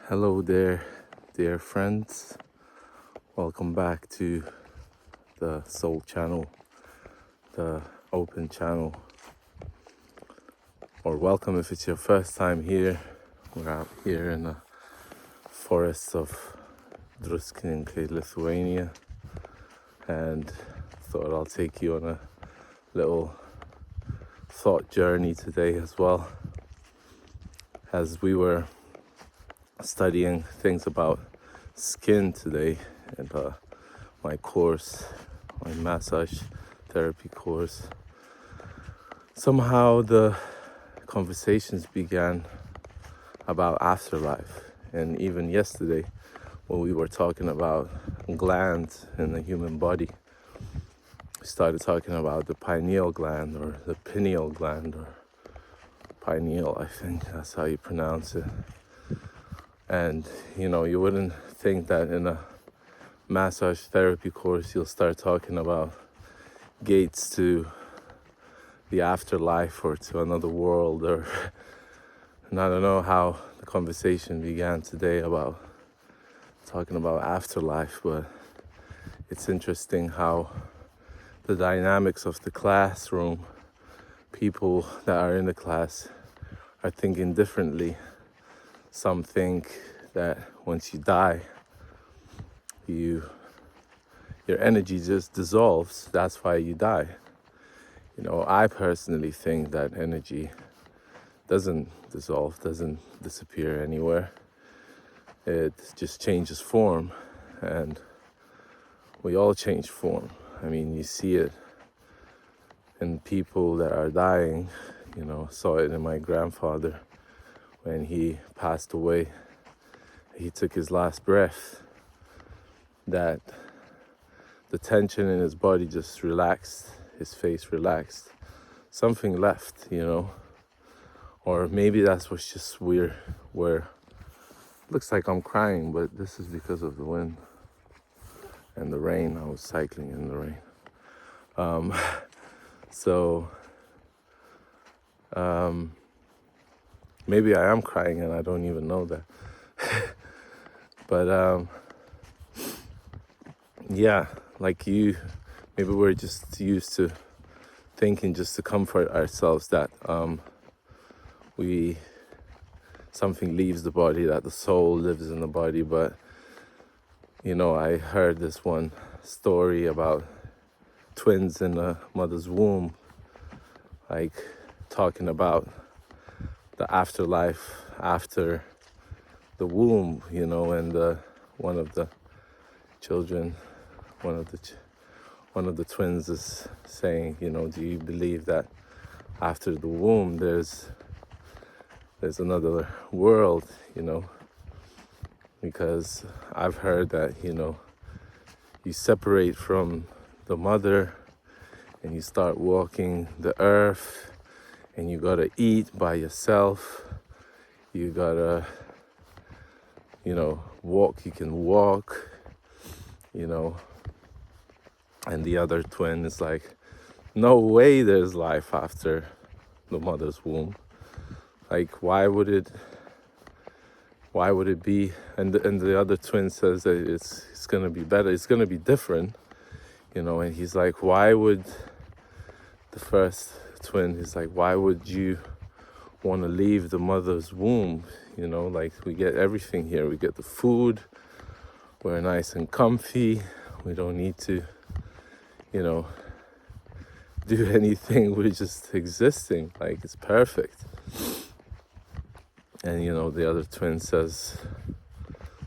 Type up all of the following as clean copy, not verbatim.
Hello there, dear friends. Welcome back to the Soul Channel, the open channel. Or welcome if it's your first time here. We're out here in the forests of Druskininkai, Lithuania. And thought I'll take you on a little thought journey today as well. As we were studying things about skin today in my course, my massage therapy course, somehow the conversations began about afterlife. And even yesterday, when we were talking about glands in the human body, we started talking about the pineal gland or the pineal gland, or pineal, I think that's how you pronounce it. And you wouldn't think that in a massage therapy course you'll start talking about gates to the afterlife or to another world, and I don't know how the conversation began today about talking about afterlife, but it's interesting how the dynamics of the classroom, people that are in the class are thinking differently. Some think that once you die, your energy just dissolves. That's why you die. I personally think that energy doesn't dissolve, doesn't disappear anywhere. It just changes form, and we all change form. I mean, you see it in people that are dying. Saw it in my grandfather when he passed away. He took his last breath, that the tension in his body just relaxed, his face relaxed. Something left, or maybe that's what's just weird, where looks like I'm crying, but this is because of the wind and the rain. I was cycling in the rain. So maybe I am crying and I don't even know that. But yeah, like maybe we're just used to thinking just to comfort ourselves that something leaves the body, that the soul lives in the body. But I heard this one story about twins in a mother's womb, like talking about the afterlife after the womb, and one of the children, one of the twins is saying, do you believe that after the womb there's another world, because I've heard that, you separate from the mother and you start walking the earth, and you gotta eat by yourself. You gotta, walk, you can walk, and the other twin is like, no way there's life after the mother's womb. Like, why would it be? And the other twin says that it's gonna be better, it's gonna be different, and he's like, why would the first twin is like, why would you want to leave the mother's womb? Like, we get everything here. We get the food, we're nice and comfy, we don't need to do anything, we're just existing, like it's perfect. And the other twin says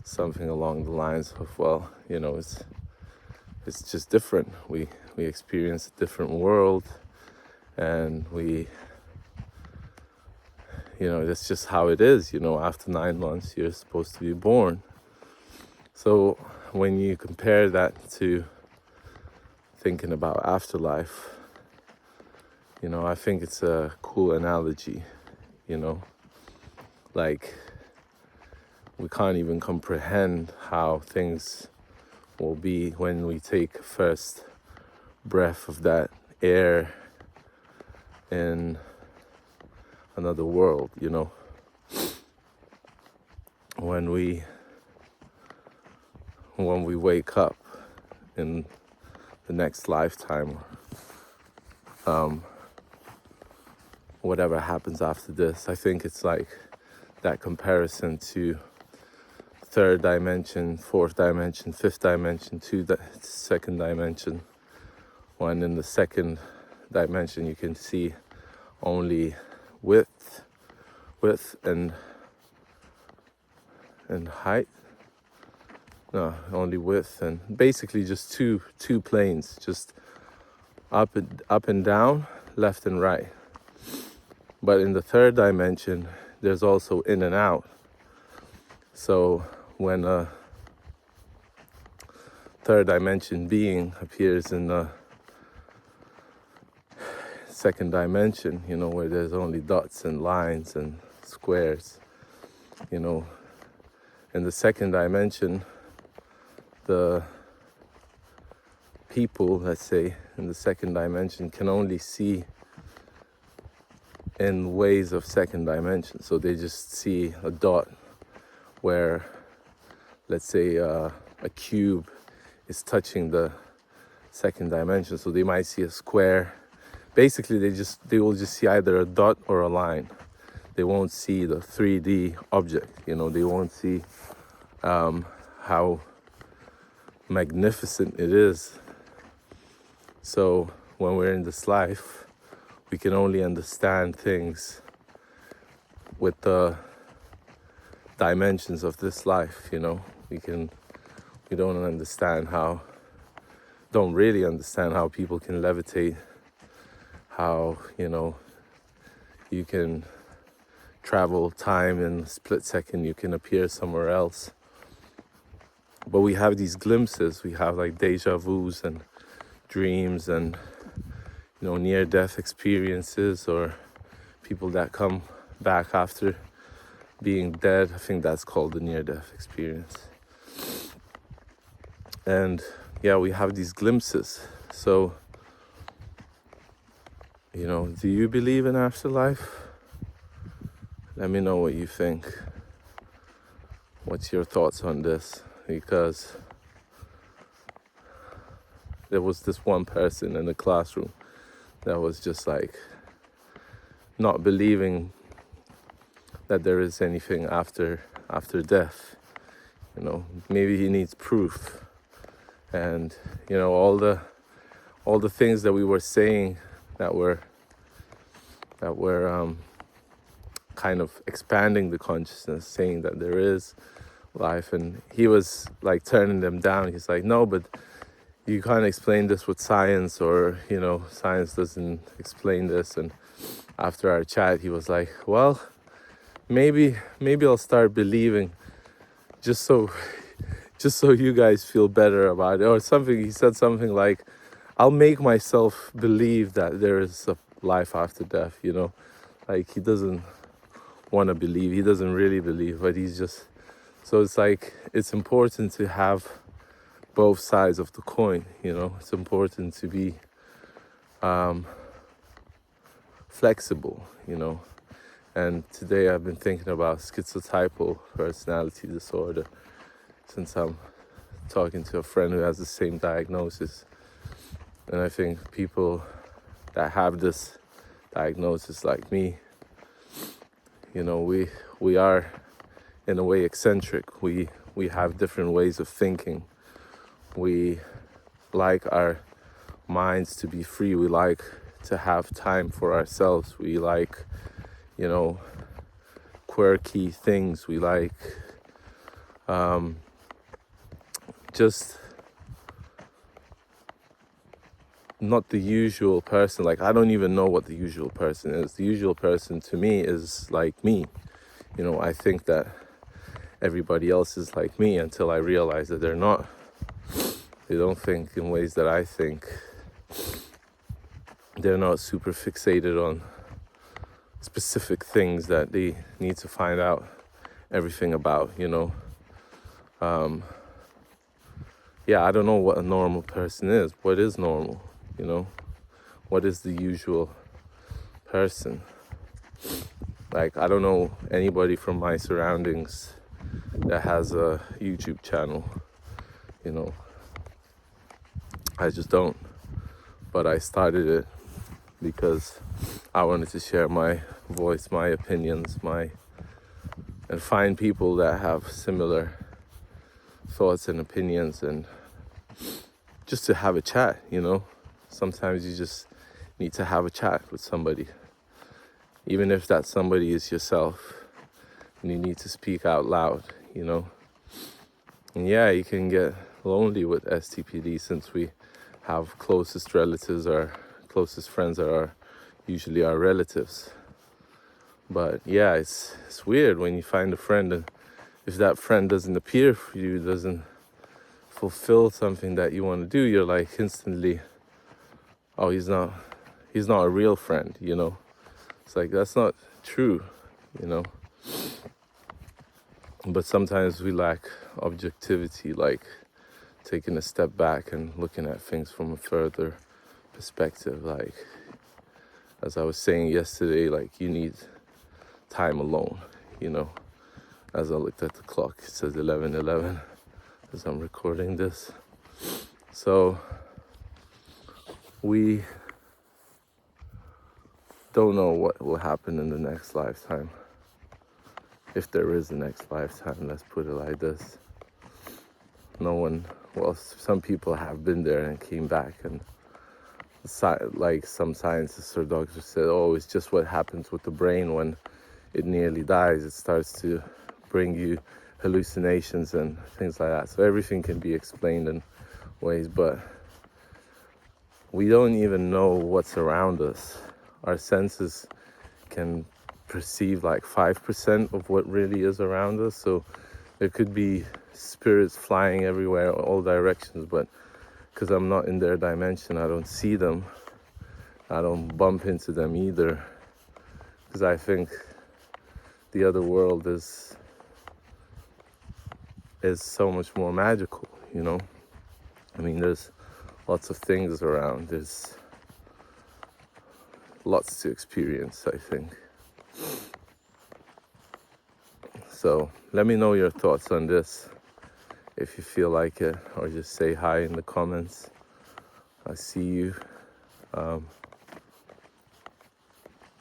something along the lines of, well, it's just different. We experience a different world, and that's just how it is. After 9 months you're supposed to be born. So when you compare that to thinking about afterlife, I think it's a cool analogy. Like, we can't even comprehend how things will be when we take first breath of that air in another world. when we wake up in the next lifetime, whatever happens after this. I think it's like that comparison to third dimension, fourth dimension, fifth dimension, second dimension. When in the second dimension you can see only width and height. No, only width, and basically just two planes, just up and down, left and right. But in the third dimension, there's also in and out. So when a third dimension being appears in the second dimension, where there's only dots and lines and squares, in the second dimension, the people, let's say, in the second dimension can only see in ways of second dimension. So they just see a dot where, let's say, a cube is touching the second dimension. So they might see a square. Basically, they will just see either a dot or a line. They won't see the 3D object. They won't see how magnificent it is. So when we're in this life, we can only understand things with the dimensions of this life. We don't really understand how people can levitate, how you can travel time in a split second, you can appear somewhere else. But we have these glimpses, we have like deja vus and dreams and near-death experiences, or people that come back after being dead. I think that's called the near-death experience. And yeah, we have these glimpses. So, do you believe in afterlife? Let me know what you think. What's your thoughts on this? Because there was this one person in the classroom that was just like not believing that there is anything after death. Maybe he needs proof. And all the things that we were saying that were kind of expanding the consciousness, saying that there is life, and he was like turning them down. He's like, no, but you can't explain this with science, or science doesn't explain this. And after our chat, he was like, well, maybe I'll start believing, just so you guys feel better about it, or something. He said something like, I'll make myself believe that there is a life after death. Like he doesn't want to believe, he doesn't really believe, but he's just, so it's like, it's important to have both sides of the coin. It's important to be flexible. And today I've been thinking about schizotypal personality disorder, since I'm talking to a friend who has the same diagnosis. And I think people that have this diagnosis, like me, we are in a way eccentric. We have different ways of thinking. We like our minds to be free. We like to have time for ourselves. We like, quirky things. We like just not the usual person. Like, I don't even know what the usual person is. The usual person to me is like me. I think that everybody else is like me until I realize that they're not. They don't think in ways that I think. They're not super fixated on specific things that they need to find out everything about, Yeah, I don't know what a normal person is. What is normal, What is the usual person? Like, I don't know anybody from my surroundings that has a YouTube channel, I just don't. But I started it because I wanted to share my voice, my opinions, and find people that have similar thoughts and opinions, and just to have a chat, Sometimes you just need to have a chat with somebody, even if that somebody is yourself, and you need to speak out loud, And yeah, you can get lonely with STPD, since we have closest relatives, or closest friends are usually our relatives. But yeah, it's weird when you find a friend, and if that friend doesn't appear for you, doesn't fulfill something that you want to do, you're like instantly, oh, he's not a real friend, It's like, that's not true, But sometimes we lack objectivity, like taking a step back and looking at things from a further perspective. Like, as I was saying yesterday, like, you need time alone, As I looked at the clock, it says 11:11 as I'm recording this. So we don't know what will happen in the next lifetime. If there is a next lifetime, let's put it like this. No one, well, some people have been there and came back, and like some scientists or doctors said, oh, it's just what happens with the brain when it nearly dies. It starts to bring you hallucinations and things like that. So everything can be explained in ways, but we don't even know what's around us. Our senses can perceive like 5% of what really is around us. So there could be spirits flying everywhere, all directions, but because I'm not in their dimension, I don't see them. I don't bump into them either, because I think the other world is so much more magical, I mean, there's lots of things around. There's lots to experience, I think. So let me know your thoughts on this, if you feel like it, or just say hi in the comments. I see you.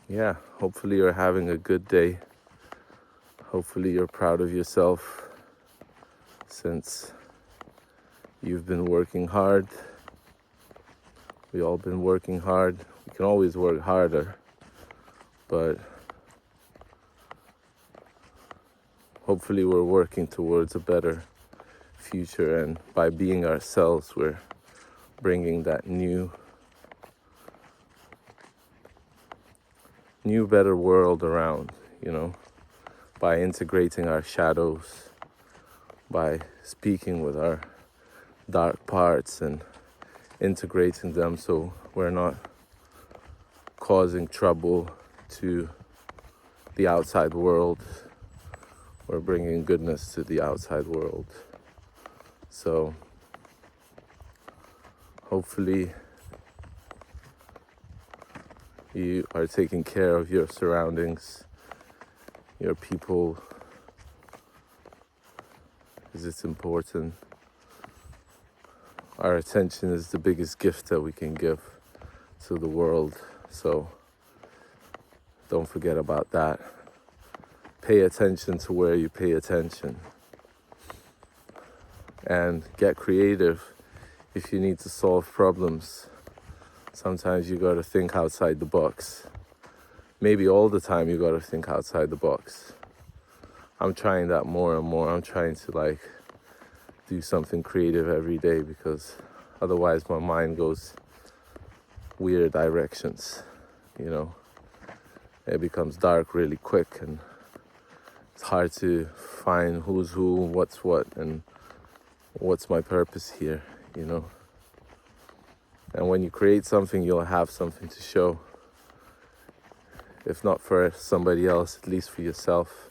Yeah, hopefully you're having a good day. Hopefully you're proud of yourself, since you've been working hard. We all been working hard. We can always work harder, but hopefully we're working towards a better future, and by being ourselves, we're bringing that new better world around, by integrating our shadows, by speaking with our dark parts and integrating them, so we're not causing trouble to the outside world. We're bringing goodness to the outside world. So hopefully you are taking care of your surroundings, your people, because it's important. Our attention is the biggest gift that we can give to the world. So don't forget about that. Pay attention to where you pay attention. And get creative if you need to solve problems. Sometimes you gotta think outside the box. Maybe all the time you gotta think outside the box. I'm trying that more and more. I'm trying to do something creative every day, because otherwise my mind goes weird directions, It becomes dark really quick, and it's hard to find who's who, what's what, and what's my purpose here, And when you create something, you'll have something to show. If not for somebody else, at least for yourself.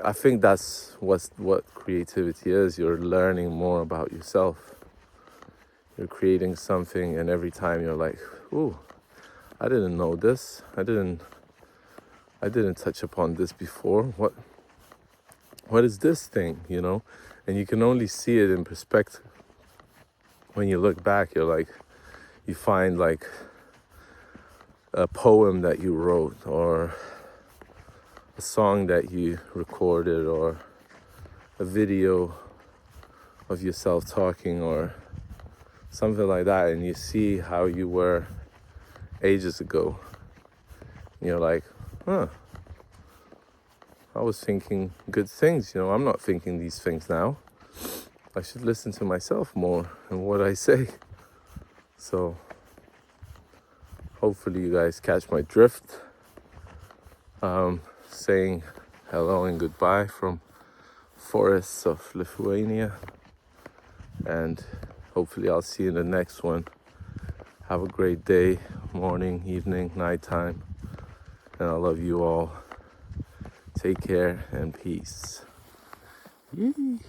I think that's what creativity is. You're learning more about yourself. You're creating something, and every time you're like, ooh, I didn't know this. I didn't touch upon this before. what is this thing, you know? And you can only see it in perspective. When you look back, you find like a poem that you wrote, or a song that you recorded, or a video of yourself talking, or something like that, and you see how you were ages ago. And you're like, huh, I was thinking good things, you know, I'm not thinking these things now. I should listen to myself more and what I say. So hopefully you guys catch my drift. Saying hello and goodbye from forests of Lithuania, and hopefully I'll see you in the next one. Have a great day, morning, evening, nighttime, and I love you all. Take care and peace. Yee.